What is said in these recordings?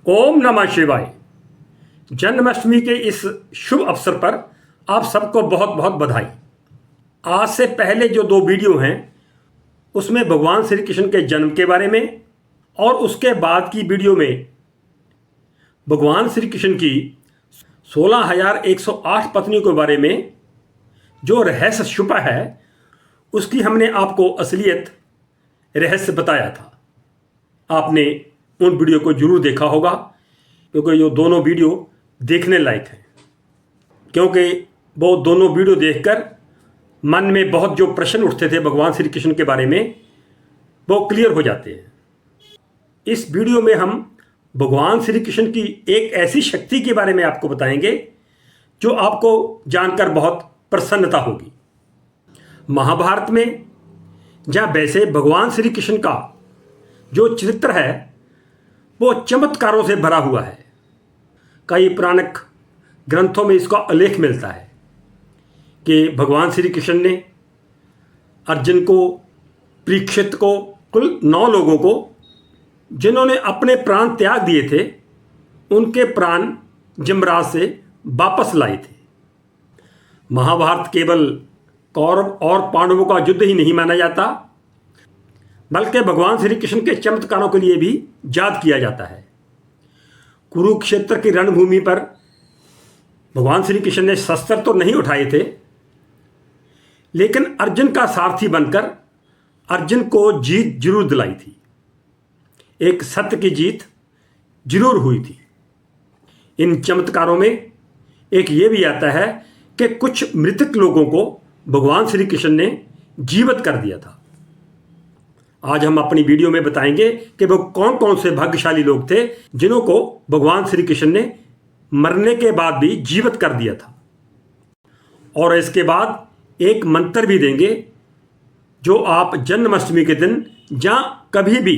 ओम नमः शिवाय। जन्माष्टमी के इस शुभ अवसर पर आप सबको बहुत बहुत बधाई। आज से पहले जो दो वीडियो हैं उसमें भगवान श्री कृष्ण के जन्म के बारे में और उसके बाद की वीडियो में भगवान श्री कृष्ण की 16,108 पत्नियों के बारे में जो रहस्य छुपा है उसकी हमने आपको असलियत रहस्य बताया था। आपने उन वीडियो को जरूर देखा होगा क्योंकि ये दोनों वीडियो देखने लायक हैं, क्योंकि वो दोनों वीडियो देखकर मन में बहुत जो प्रश्न उठते थे भगवान श्री कृष्ण के बारे में वो क्लियर हो जाते हैं। इस वीडियो में हम भगवान श्री कृष्ण की एक ऐसी शक्ति के बारे में आपको बताएंगे जो आपको जानकर बहुत प्रसन्नता होगी। महाभारत में जहाँ वैसे भगवान श्री कृष्ण का जो चरित्र है वो चमत्कारों से भरा हुआ है। कई पुराणिक ग्रंथों में इसका उल्लेख मिलता है कि भगवान श्री कृष्ण ने अर्जुन को, परीक्षित को, कुल 9 लोगों को जिन्होंने अपने प्राण त्याग दिए थे उनके प्राण जमराज से वापस लाए थे। महाभारत केवल कौरव और पांडवों का युद्ध ही नहीं माना जाता बल्कि भगवान श्री कृष्ण के चमत्कारों के लिए भी याद किया जाता है। कुरुक्षेत्र की रणभूमि पर भगवान श्री कृष्ण ने शस्त्र तो नहीं उठाए थे, लेकिन अर्जुन का सारथी बनकर अर्जुन को जीत जरूर दिलाई थी। एक सत्य की जीत जरूर हुई थी। इन चमत्कारों में एक ये भी आता है कि कुछ मृतक लोगों को भगवान श्री कृष्ण ने जीवित कर दिया था। आज हम अपनी वीडियो में बताएंगे कि वो कौन कौन से भाग्यशाली लोग थे जिन्हों को भगवान श्री कृष्ण ने मरने के बाद भी जीवित कर दिया था। और इसके बाद एक मंत्र भी देंगे जो आप जन्माष्टमी के दिन जहां कभी भी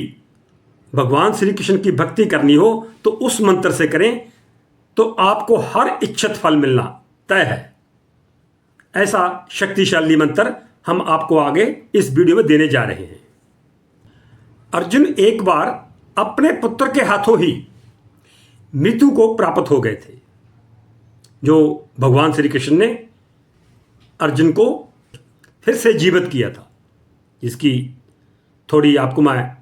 भगवान श्री कृष्ण की भक्ति करनी हो तो उस मंत्र से करें तो आपको हर इच्छित फल मिलना तय है। ऐसा शक्तिशाली मंत्र हम आपको आगे इस वीडियो में देने जा रहे हैं। अर्जुन एक बार अपने पुत्र के हाथों ही मृत्यु को प्राप्त हो गए थे, जो भगवान श्री कृष्ण ने अर्जुन को फिर से जीवित किया था। इसकी थोड़ी आपको मैं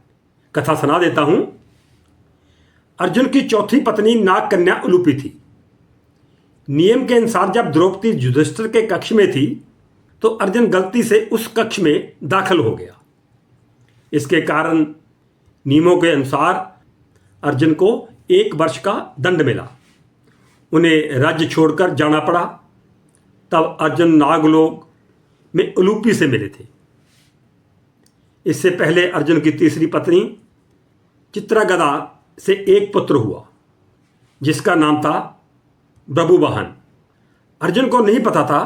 कथा सुना देता हूं। अर्जुन की चौथी पत्नी नाग कन्या उलूपी थी। नियम के अनुसार जब द्रौपदी युधिष्ठिर के कक्ष में थी तो अर्जुन गलती से उस कक्ष में दाखिल हो गया। इसके कारण नियमों के अनुसार अर्जुन को 1 वर्ष का दंड मिला। उन्हें राज्य छोड़कर जाना पड़ा। तब अर्जुन नागलोक में उलूपी से मिले थे। इससे पहले अर्जुन की तीसरी पत्नी चित्रगदा से एक पुत्र हुआ जिसका नाम था बभ्रुवाहन। अर्जुन को नहीं पता था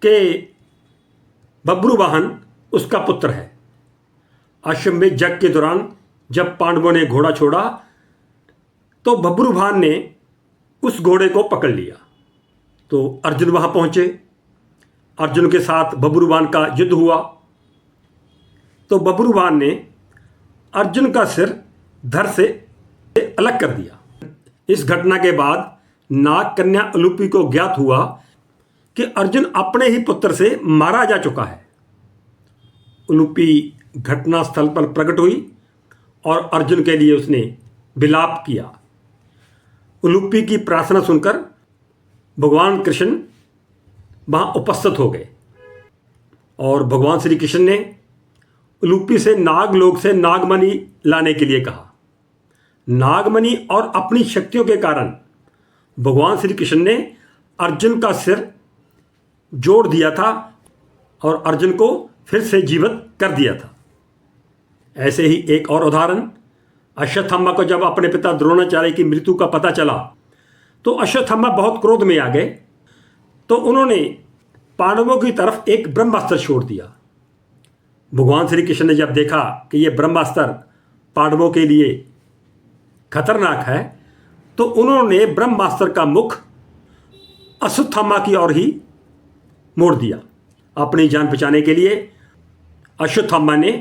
कि बभ्रुवाहन उसका पुत्र है। अश्वमेध यज्ञ के दौरान जब पांडवों ने घोड़ा छोड़ा तो बभ्रुवाहन ने उस घोड़े को पकड़ लिया। तो अर्जुन वहां पहुंचे। अर्जुन के साथ बभ्रुवाहन का युद्ध हुआ तो बभ्रुवाहन ने अर्जुन का सिर धड़ से अलग कर दिया। इस घटना के बाद नाग कन्या उलूपी को ज्ञात हुआ कि अर्जुन अपने ही पुत्र से मारा जा चुका है। उलूपी घटनास्थल पर प्रकट हुई और अर्जुन के लिए उसने विलाप किया। उलूपी की प्रार्थना सुनकर भगवान कृष्ण वहां उपस्थित हो गए और भगवान श्री कृष्ण ने उलूपी से नागलोक से नागमणि लाने के लिए कहा। नागमणि और अपनी शक्तियों के कारण भगवान श्री कृष्ण ने अर्जुन का सिर जोड़ दिया था और अर्जुन को फिर से जीवित कर दिया था। ऐसे ही एक और उदाहरण, अश्वत्थामा को जब अपने पिता द्रोणाचार्य की मृत्यु का पता चला तो अश्वत्थामा बहुत क्रोध में आ गए। तो उन्होंने पांडवों की तरफ एक ब्रह्मास्त्र छोड़ दिया। भगवान श्री कृष्ण ने जब देखा कि यह ब्रह्मास्त्र पांडवों के लिए खतरनाक है तो उन्होंने ब्रह्मास्त्र का मुख अश्वत्थामा की ओर ही मोड़ दिया। अपनी जान बचाने के लिए अश्वत्थामा ने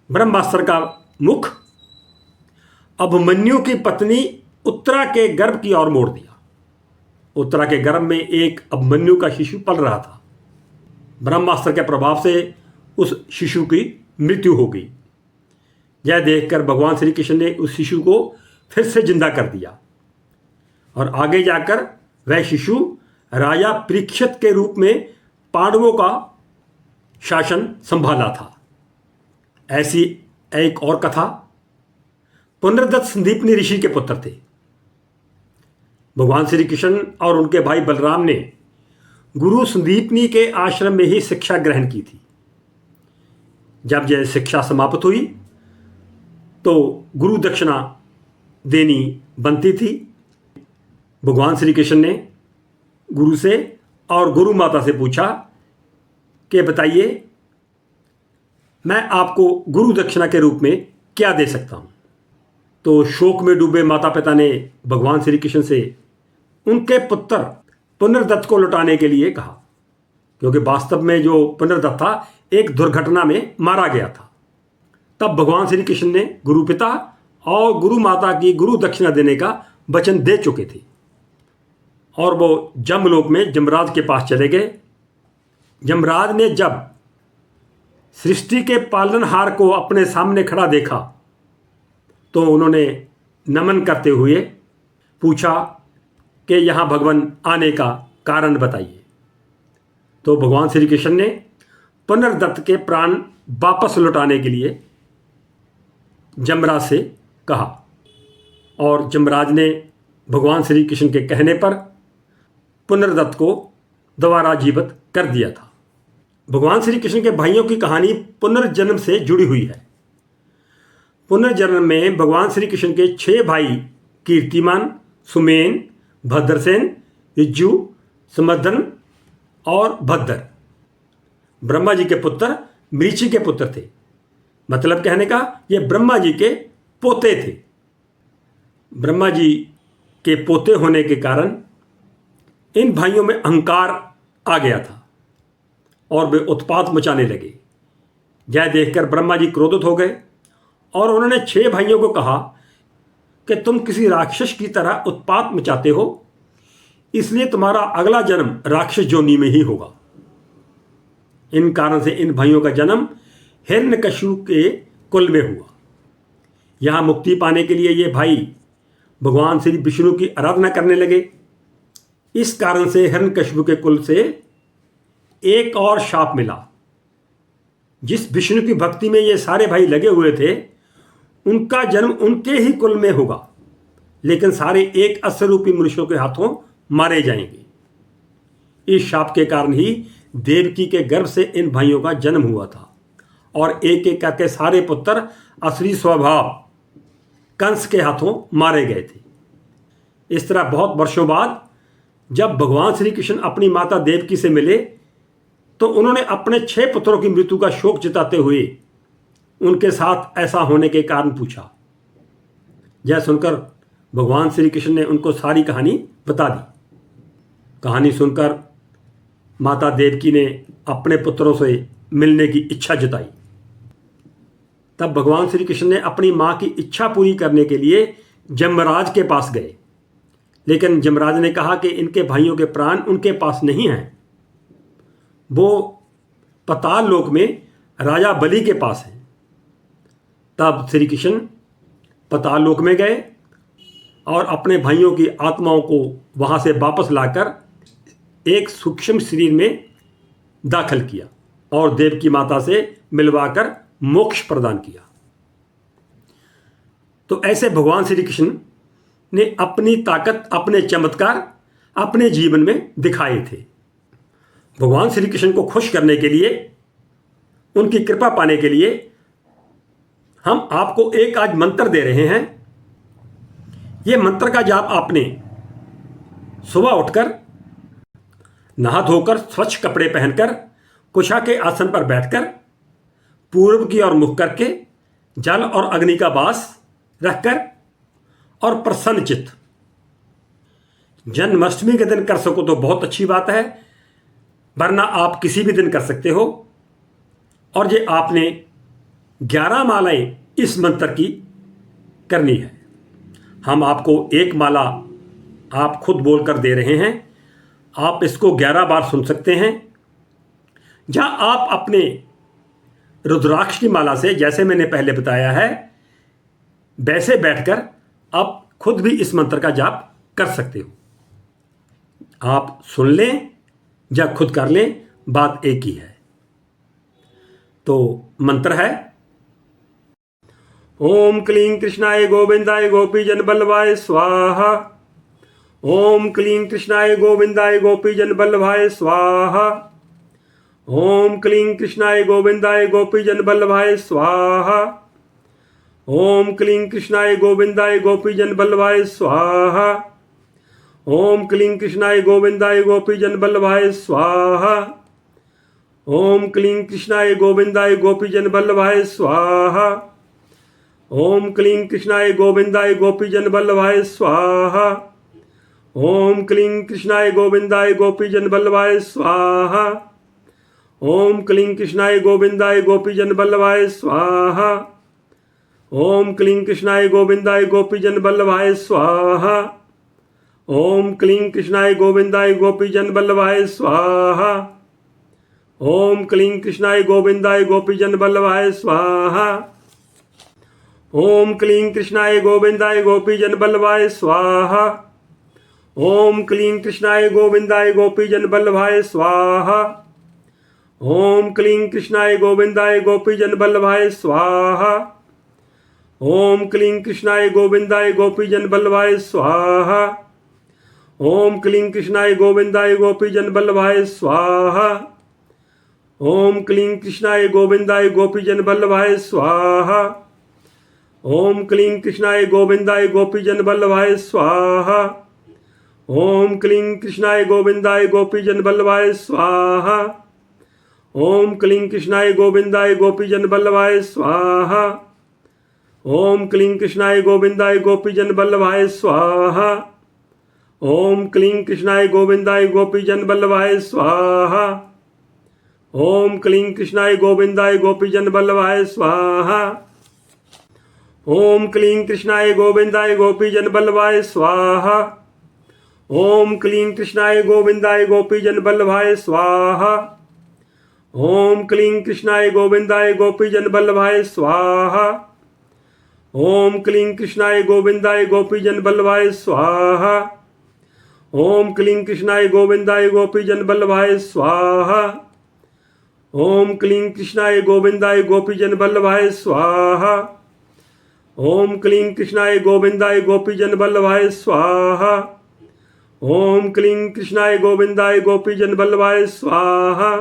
ब्रह्मास्त्र का मुख अभिमन्यु की पत्नी उत्तरा के गर्भ की ओर मोड़ दिया। उत्तरा के गर्भ में एक अभिमन्यु का शिशु पल रहा था। ब्रह्मास्त्र के प्रभाव से उस शिशु की मृत्यु हो गई। यह देखकर भगवान श्री कृष्ण ने उस शिशु को फिर से जिंदा कर दिया और आगे जाकर वह शिशु राजा परीक्षित के रूप में पांडवों का शासन संभाला था। ऐसी एक और कथा, पुनर्दत्त संदीपनी ऋषि के पुत्र थे। भगवान श्री कृष्ण और उनके भाई बलराम ने गुरु संदीपनी के आश्रम में ही शिक्षा ग्रहण की थी। जब यह शिक्षा समाप्त हुई तो गुरु दक्षिणा देनी बनती थी। भगवान श्री कृष्ण ने गुरु से और गुरु माता से पूछा कि बताइए, मैं आपको गुरु दक्षिणा के रूप में क्या दे सकता हूं। तो शोक में डूबे माता पिता ने भगवान श्री कृष्ण से उनके पुत्र पुनर्दत्त को लौटाने के लिए कहा, क्योंकि वास्तव में जो पुनर्दत्त था एक दुर्घटना में मारा गया था। तब भगवान श्री कृष्ण ने गुरु पिता और गुरु माता की गुरु दक्षिणा देने का वचन दे चुके थे और वो जमलोक में जमराज के पास चले गए। जमराज ने जब सृष्टि के पालनहार को अपने सामने खड़ा देखा तो उन्होंने नमन करते हुए पूछा कि यहाँ भगवान आने का कारण बताइए। तो भगवान श्री कृष्ण ने पुनर्दत्त के प्राण वापस लौटाने के लिए जमराज से कहा और जमराज ने भगवान श्री कृष्ण के कहने पर पुनर्दत्त को दोबारा जीवित कर दिया था। भगवान श्री कृष्ण के भाइयों की कहानी पुनर्जन्म से जुड़ी हुई है। पुनर्जन्म में भगवान श्री कृष्ण के 6 भाई कीर्तिमान, सुमेन, भद्रसेन, इज्जू, समर्दन और भद्र ब्रह्मा जी के पुत्र मरीचि के पुत्र थे। मतलब कहने का ये ब्रह्मा जी के पोते थे। ब्रह्मा जी के पोते होने के कारण इन भाइयों में अहंकार आ गया था और वे उत्पात मचाने लगे। यह देखकर ब्रह्मा जी क्रोधित हो गए और उन्होंने 6 भाइयों को कहा कि तुम किसी राक्षस की तरह उत्पात मचाते हो, इसलिए तुम्हारा अगला जन्म राक्षस योनि में ही होगा। इन कारण से इन भाइयों का जन्म हिरण्यकशिपु के कुल में हुआ। यहाँ मुक्ति पाने के लिए ये भाई भगवान श्री विष्णु की आराधना करने लगे। इस कारण से हिरण्यकशिपु के कुल से एक और शाप मिला। जिस विष्णु की भक्ति में ये सारे भाई लगे हुए थे उनका जन्म उनके ही कुल में होगा, लेकिन सारे एक अश्वरूपी मनुष्यों के हाथों मारे जाएंगे। इस शाप के कारण ही देवकी के गर्भ से इन भाइयों का जन्म हुआ था और एक एक करके सारे पुत्र असली स्वभाव कंस के हाथों मारे गए थे। इस तरह बहुत वर्षों बाद जब भगवान श्री कृष्ण अपनी माता देवकी से मिले तो उन्होंने अपने 6 पुत्रों की मृत्यु का शोक जताते हुए उनके साथ ऐसा होने के कारण पूछा। यह सुनकर भगवान श्री कृष्ण ने उनको सारी कहानी बता दी। कहानी सुनकर माता देवकी ने अपने पुत्रों से मिलने की इच्छा जताई। तब भगवान श्री कृष्ण ने अपनी मां की इच्छा पूरी करने के लिए जमराज के पास गए, लेकिन जमराज ने कहा कि इनके भाइयों के प्राण उनके पास नहीं हैं, वो पाताल लोक में राजा बलि के पास हैं। तब श्री कृष्ण पाताल लोक में गए और अपने भाइयों की आत्माओं को वहां से वापस लाकर एक सूक्ष्म शरीर में दाखिल किया और देवकी माता से मिलवाकर मोक्ष प्रदान किया। तो ऐसे भगवान श्री कृष्ण ने अपनी ताकत, अपने चमत्कार अपने जीवन में दिखाए थे। भगवान श्री कृष्ण को खुश करने के लिए, उनकी कृपा पाने के लिए हम आपको एक आज मंत्र दे रहे हैं। यह मंत्र का जाप आपने सुबह उठकर नहा धोकर स्वच्छ कपड़े पहनकर कुशा के आसन पर बैठकर पूर्व की ओर मुख करके जल और अग्नि का वास रखकर और प्रसन्न चित्त, जन्माष्टमी के दिन कर सको तो बहुत अच्छी बात है, वरना आप किसी भी दिन कर सकते हो। और ये आपने 11 मालाएं इस मंत्र की करनी है। हम आपको एक माला आप खुद बोलकर दे रहे हैं। आप इसको 11 बार सुन सकते हैं, जहां आप अपने रुद्राक्ष की माला से, जैसे मैंने पहले बताया है, वैसे बैठकर आप खुद भी इस मंत्र का जाप कर सकते हो। आप सुन लें या खुद कर लें, बात एक ही है। तो मंत्र है, ओम क्लीं कृष्णाय गोविंदाय गोपीजन बल्लभाय स्वाहा। ओम क्लीं कृष्णाय गोविंदाय गोपीजन बल्लभाय स्वाहा। ओम क्लीं कृष्णाय गोविंदाय गोपीजन बल्लभाय स्वाहा। ओम क्लीं कृष्णाय गोविंदाय गोपीजन बल्लभाय स्वाहा। ओम क्लीं कृष्णाय गोविंदाय गोपीजन बल्लभाय स्वाहा। ओम क्लीं कृष्णाय गोविंदाय गोपीजन बल्लभाय स्वाहा। ओम क्लीं कृष्णाय गोविंदाय गोपीजन बल्लभाय स्वाहा। ओम क्लीं कृष्णाय गोविंदाय गोपीजन बल्लभाय स्वाहा। ओम क्लीं कृष्णाय गोविंदाय गोपीजन बल्लभाय स्वाहा। ओम क्लीं कृष्णाय गोविंदाय गोपीजन बल्लभाय स्वाहा। ओम क्लीं कृष्णाय गोविंदाय गोपीजन बल्लभाय स्वाहा। ओम क्लीं कृष्णाय गोविंदाय गोपीजन बल्लभाय स्वाहा। ओम क्लीं कृष्णाय गोविंदाय गोपीजन बल्लभाय स्वाहा। ओम क्लीं कृष्णाय गोविंदाय गोपीजन बल्लभाय स्वाहा। ओम क्लीं कृष्णाय गोविंदाय गोपीजन बल्लभाय स्वाहा। ओम क्लीं कृष्णाय गोविंदाय गोपीजन बल्लभाय स्वाहा। ओम क्लीं कृष्णाय गोविंदाय गोपीजन बल्लभाय स्वाहा। ओम क्लीं कृष्णाय गोविंदाय गोपीजन बल्लभाय स्वाहा। ओम क्लीं कृष्णाय गोविंदाय गोपीजन बल्लभाय स्वाहा। ओम क्लीं कृष्णाय गोविंदाय गोपीजन बल्लभाय स्वाहा। ओम क्लीं कृष्णाय गोविंदाय गोपीजन बल्लभाय स्वाहा। ओम क्लीं कृष्णाय गोविंदाय गोपीजन बल्लभाय स्वाहा। ओम क्लीं कृष्णाय गोविंदाय गोपीजन बल्लभाय स्वाहा। ओम क्लीं कृष्णाय गोविंदाय गोपीजन बल्लभाय स्वाहा। ओम क्लीं कृष्णाय गोविंदाय गोपीजन बल्लभाय स्वाहा। ओम क्लीं कृष्णाय गोविंदाय गोपीजन बल्लभाय स्वाहा। ओम क्लीं कृष्णाय गोविंदाय गोपीजन बल्लभाय स्वाहा। ओम क्लीं कृष्णाय गोविंदाय गोपीजन बल्लभाय स्वाहा। ओम क्लीं कृष्णाय गोविंदाय गोपीजन बल्लभाय स्वाहा। ओम क्लीं कृष्णाय गोविंदाय गोपीजन बल्लभाय स्वाहा। ओम क्लीं कृष्णाय गोविंदाय गोपीजन बल्लभाय स्वाहा। ओम क्लीं कृष्णाय गोविंदाय गोपीजन बल्लभाय स्वाहा।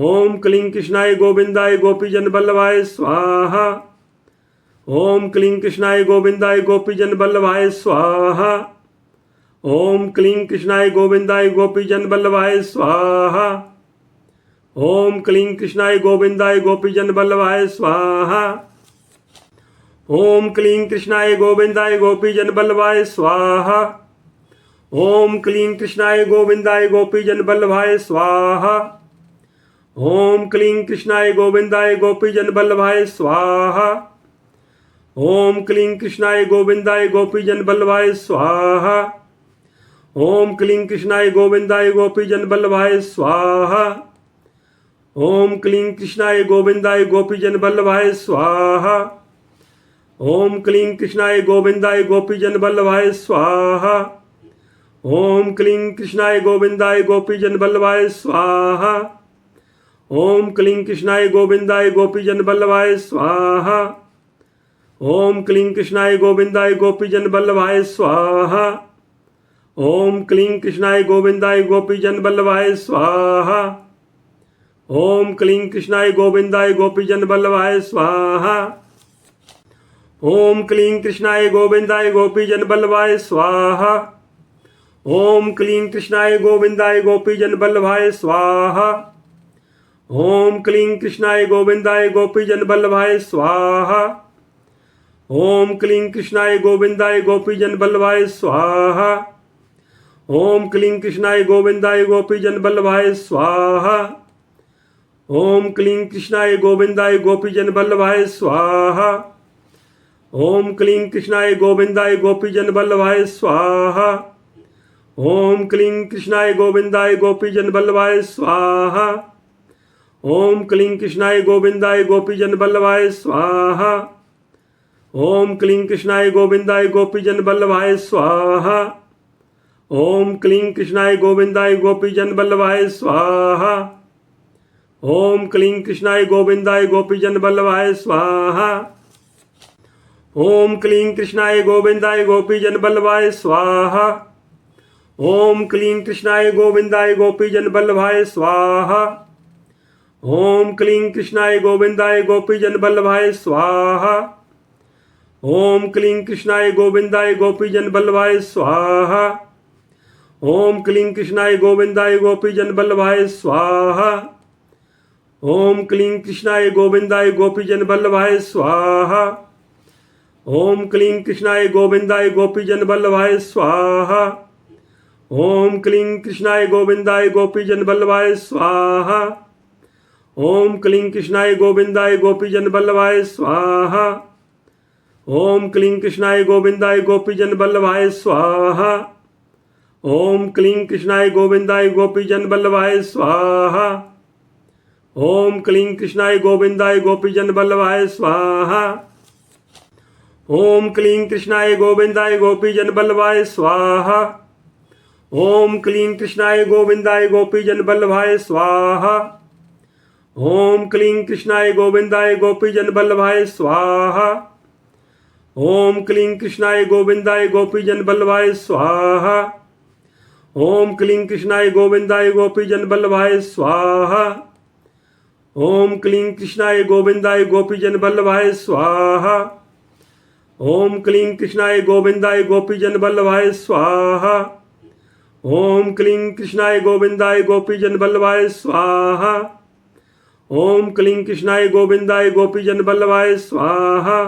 ओम क्लीं कृष्णाय गोविंदाय गोपीजन बल्लभाय स्वाहा। ओम क्लीं कृष्णाय गोविंदाय गोपीजन बल्लभाय स्वाहा। ओम क्लीं कृष्णाय गोविंदाय गोपीजन बल्लभाय स्वाहा। ओम क्लीं कृष्णाय गोविंदाय गोपीजन बल्लभाय स्वाहा। ओम क्लीं कृष्णाय गोविंदाय गोपीजन बल्लभाय स्वाहा। ओम क्लीं कृष्णाय गोविंदाय गोपीजन बल्लभाय स्वाहा। ओम क्लीं कृष्णाय गोविंदाय गोपीजन बल्लभाय स्वाहा। ओम क्लीं कृष्णाय गोविंदाय गोपीजन बल्लभाय स्वाहा। ओम क्लीं कृष्णाय गोविंदाय गोपीजन बल्लभाय स्वाहा। ओम क्लीं कृष्णाय गोविंदाय गोपीजन बल्लभाय स्वाहा। ओम क्लीं कृष्णाय गोविंदाय गोपीजन बल्लभाय स्वाहा। ओम क्लीं कृष्णाय गोविंदाय गोपीजन बल्लभाय स्वाहा। ओम क्लीं कृष्णाय गोविंदाय गोपीजन बल्लभाय स्वाहा। ओम क्लीं कृष्णाय गोविंदाय गोपीजन बल्लभाय स्वाहा। ओम क्लीं कृष्णाय गोविंदाय गोपीजन बल्लभाय स्वाहा। ओम क्लीं कृष्णाय गोविंदाय गोपीजन बल्लभाय स्वाहा। ओम क्लीं कृष्णाय गोविंदाय गोपीजन बल्लभाय स्वाहा। ओम क्लीं कृष्णाय गोविंदाय गोपीजन बल्लभाय स्वाहा। ओम क्लीं कृष्णाय गोविंदाय गोपीजन बल्लभाय स्वाहा। ओम क्लीं कृष्णाय गोविंदाय गोपीजन बल्लभाय स्वाहा। ओम क्लीं कृष्णाय गोविंदाय गोपीजन बल्लभाय स्वाहा। ओम क्लीं कृष्णाय गोविंदाय गोपीजन बल्लभाय स्वाहा। ओम क्लीं कृष्णाय गोविंदाय गोपीजन वल्लभाय स्वाहा। ओम क्लीं कृष्णाय गोविंदाय गोपीजन वल्लभाय स्वाहा। ओम क्लीं कृष्णाय गोविंदाय गोपीजन वल्लभाय स्वाहा। ओम क्लीं कृष्णाय गोविंदाय गोपीजन वल्लभाय स्वाहा। ओम क्लीं कृष्णाय गोविंदाय गोपीजन वल्लभाय स्वाहा। ओम क्लीं कृष्णाय गोविंदाय गोपीजन वल्लभाय स्वाहा। ओम क्लीं कृष्णाय गोविंदाय गोपीजन वल्लभाय स्वाहा। ओम क्लीं कृष्णाय गोविंदाय गोपीजन वल्लभाय स्वाहा। ओम क्लीं कृष्णाय गोविंदाय गोपीजन वल्लभाय स्वाहा। ओम क्लीं कृष्णाय गोविंदाय गोपीजन वल्लभाय स्वाहा। ओम क्लीं कृष्णाय गोविंदाय गोपीजन वल्लभाय स्वाहा। ओम क्लीं कृष्णाय गोविंदाय गोपीजन वल्लभाय स्वाहा। ओम क्लीं कृष्णाय गोविंदाय गोपीजन वल्लभाय स्वाहा। ओम क्लीं कृष्णाय गोविंदाय गोपीजन वल्लभाय स्वाहा। ओम क्लीं कृष्णाय गोविंदाय गोपीजन वल्लभाय स्वाहा। ओम क्लीं कृष्णाय गोविंदाय गोपीजन वल्लभाय स्वाहा। ओम क्लीं कृष्णाय गोविंदाय गोपीजन वल्लभाय स्वाहा। ओम क्लीं कृष्णाय गोविंदाय गोपीजन वल्लभाय स्वाहा। ओम क्लीं कृष्णाय गोविंदाय गोपीजन वल्लभाय स्वाहा। ओम क्लीं कृष्णाय गोविंदाय गोपीजन वल्लभाय स्वाहा। ओम क्लीं कृष्णाय गोविंदाय गोपीजन वल्लभाय स्वाहा। ओम क्लीं कृष्णाय गोविंदाय गोपीजन वल्लभाय स्वाहा। ओम क्लीं कृष्णाय गोविंदाय गोपीजन वल्लभाय स्वाहा। ओम क्लीं कृष्णाय गोविंदाय गोपीजन वल्लभाय स्वाहा। ओम क्लीं कृष्णाय गोविंदाय गोपीजन वल्लभाय स्वाहा। ओम क्लीं कृष्णाय गोविंदाय गोपीजन वल्लभाय स्वाहा। ओम क्लीं कृष्णाय गोविंदाय गोपीजन वल्लभाय स्वाहा।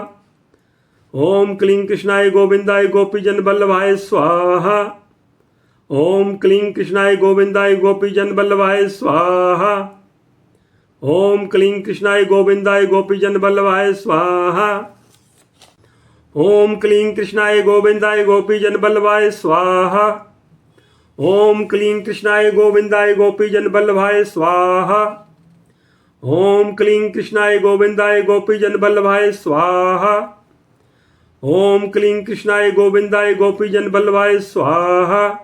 ओम क्लीं कृष्णाय गोविंदाय गोपीजन वल्लभाय स्वाहा। ओम क्लीं कृष्णाय गोविंदाय गोपीजन वल्लभाय स्वाहा। ओम क्लीं कृष्णाय गोविंदाय गोपीजन वल्लभाय स्वाहा। ओम क्लीं कृष्णाय गोविंदाय गोपीजन वल्लभाय स्वाहा। ओम क्लीं कृष्णाय गोविंदाय गोपीजन वल्लभाय स्वाहा। ओम क्लीं कृष्णाय गोविंदाय गोपीजन वल्लभाय स्वाहा। ओम क्लीं कृष्णाय गोविंदाय गोपीजन वल्लभाय स्वाहा।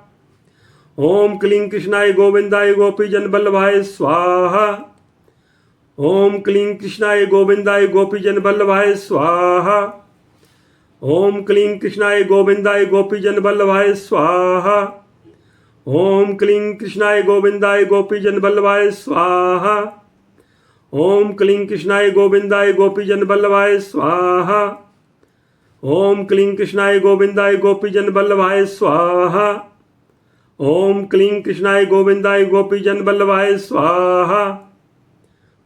ओम क्लीं कृष्णाय गोविंदाय गोपीजन वल्लभाय स्वाहा। ओम क्लीं कृष्णाय गोविंदाय गोपीजन वल्लभाय स्वाहा। ओम क्लीं कृष्णाय गोविंदाय गोपीजन वल्लभाय स्वाहा। ओम क्लीं कृष्णाय गोविंदाय गोपीजन वल्लभाय स्वाहा। ओम क्लीं कृष्णाय गोविंदाय गोपीजन वल्लभाय स्वाहा। ओम क्लीं कृष्णाय गोविंदाय गोपीजन वल्लभाय स्वाहा। ओम क्लीं कृष्णाय गोविंदाय गोपीजन वल्लभाय स्वाहा।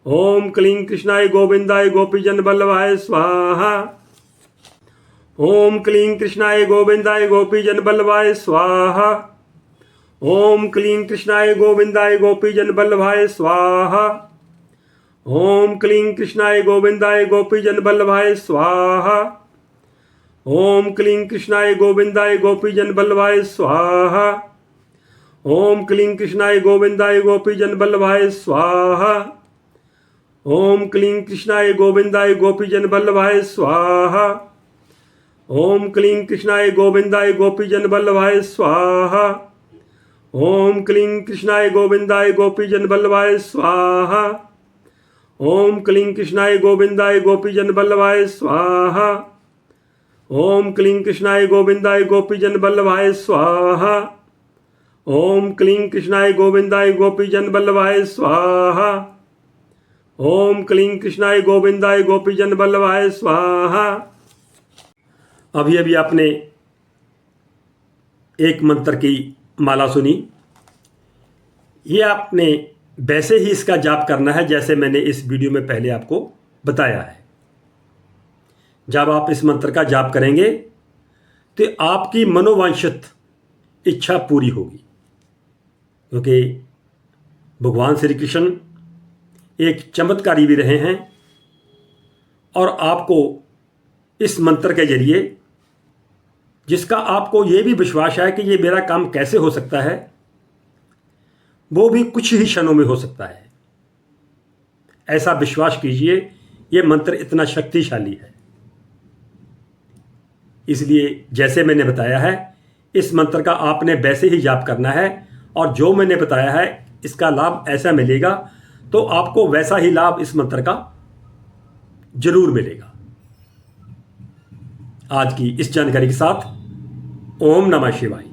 ओम क्लीं कृष्णाय गोविंदाय गोपीजन वल्लभाय स्वाहा। ओम क्लीं कृष्णाय गोविंदाय गोपीजन वल्लभाय स्वाहा। ओम क्लीं कृष्णाय गोविंदाय गोपीजन वल्लभाय स्वाहा। ओम क्लीं कृष्णाय गोविंदाय गोपीजन वल्लभाय स्वाहा। ओम क्लीं कृष्णाय गोविंदाय गोपीजन वल्लभाय स्वाहा। ओम क्लीं कृष्णाय गोविंदाय गोपीजन वल्लभाय स्वाहा। ओम क्लीं कृष्णाय गोविंदाय गोपीजन वल्लभाय स्वाहा। ओम क्लीं कृष्णाय गोविंदाय गोपीजन वल्लभाय स्वाहा। ओम क्लीं कृष्णाय गोविंदाय गोपीजन वल्लभाय स्वाहा। ओम क्लीं कृष्णाय गोविंदाय गोपीजन वल्लभाय स्वाहा। ओम क्लीं कृष्णाय गोविंदाय गोपीजन वल्लभाय स्वाहा। ओम क्लीं कृष्णाय गोविंदाय गोपीजन वल्लभाय स्वाहा। ओम क्लीं कृष्णाय गोविंदाय गोपीजन वल्लभाय स्वाहा। अभी अभी आपने एक मंत्र की माला सुनी। ये आपने वैसे ही इसका जाप करना है जैसे मैंने इस वीडियो में पहले आपको बताया है। जब आप इस मंत्र का जाप करेंगे तो आपकी मनोवांछित इच्छा पूरी होगी, क्योंकि भगवान श्री कृष्ण एक चमत्कारी भी रहे हैं और आपको इस मंत्र के जरिए, जिसका आपको यह भी विश्वास है कि ये मेरा काम कैसे हो सकता है, वो भी कुछ ही क्षणों में हो सकता है। ऐसा विश्वास कीजिए, ये मंत्र इतना शक्तिशाली है। इसलिए जैसे मैंने बताया है, इस मंत्र का आपने वैसे ही जाप करना है, और जो मैंने बताया है इसका लाभ ऐसा मिलेगा, तो आपको वैसा ही लाभ इस मंत्र का जरूर मिलेगा। आज की इस जानकारी के साथ ओम नमः शिवाय।